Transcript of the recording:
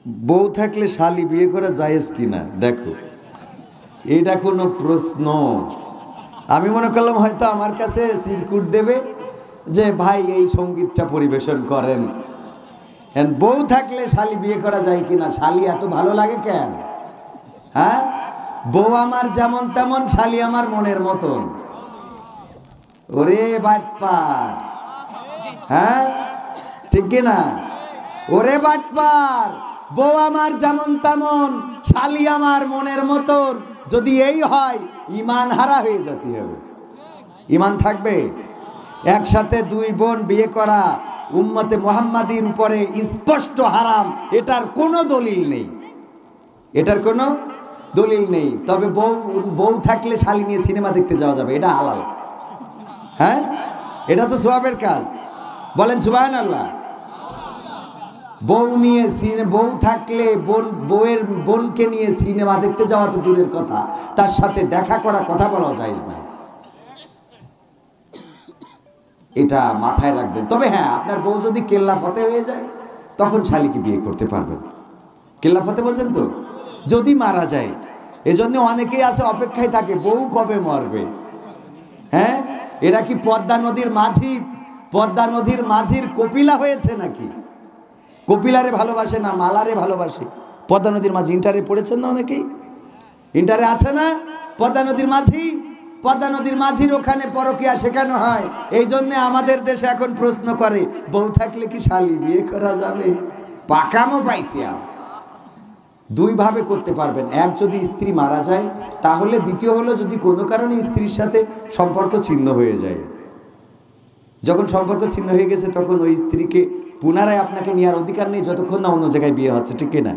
বউ থাকলে শালি বিয়ে করা জায়েজ কিনা দেখো, এটা কোনো প্রশ্ন? আমি মনে করলাম হয়তো আমার কাছে সিরকুট দেবে যে ভাই এই সঙ্গীতটা পরিবেশন করেন। বউ থাকলে শালি বিয়ে করা যায় কিনা, শালি এত ভালো লাগে কেন? হ্যাঁ, বউ আমার যেমন তেমন, শালি আমার মনের মতন। ওরে বাটপার, হ্যাঁ ঠিক কিনা? ওরে বাটপার, বউ আমার যেমন তেমন, শালি আমার মনের মতন। যদি এই হয়, ঈমান হারা হয়ে যেতে হবে। ঈমান থাকবে? একসাথে দুই বোন বিয়ে করা উম্মতে মুহাম্মাদির উপরে স্পষ্ট হারাম, এটার কোনো দলিল নেই, এটার কোনো দলিল নেই। তবে বউ থাকলে শালি নিয়ে সিনেমা দেখতে যাওয়া যাবে, এটা হালাল। হ্যাঁ, এটা তো সওয়াবের কাজ, বলেন সুবহানাল্লাহ। বউ থাকলে বউয়ের বোনকে নিয়ে সিনেমা দেখতে যাওয়া তো দূরের কথা, তার সাথে দেখা করা, কথা বলা যায় না, এটা মাথায় রাখবেন। তবে হ্যাঁ, আপনার বউ যদি কেল্লা ফতে হয়ে যায় তখন শালিকে বিয়ে করতে পারবেন। কেল্লা ফতে বলছেন তো, যদি মারা যায়। এজন্য অনেকেই আছে অপেক্ষায় থাকে বউ কবে মরবে। হ্যাঁ, এরা কি পদ্মা নদীর মাঝির কপিলা হয়েছে নাকি? কপিলারে ভালোবাসে না মালারে ভালোবাসে? পদ্মা নদীর মাঝি ইন্টারে পড়েছেন না অনেকেই? ইন্টারে আছে না পদ্মা নদীর মাঝি? পদ্মা নদীর মাঝির ওখানে পরকীয়া শেখানো হয়। এই জন্য আমাদের দেশে এখন প্রশ্ন করে বউ থাকলে কি শালি বিয়ে করা যাবে? পাকামো পাইছি। দুই ভাবে করতে পারবেন। এক, যদি স্ত্রী মারা যায়, তাহলে দ্বিতীয় হলো যদি কোনো কারণে স্ত্রীর সাথে সম্পর্ক ছিন্ন হয়ে যায়। যখন সম্পর্ক ছিন্ন হয়ে গেছে তখন ওই স্ত্রীকে পুনরায় আপনাকে নেওয়ার অধিকার নেই যতক্ষণ না অন্য জায়গায় বিয়ে হচ্ছে, ঠিক কিনা?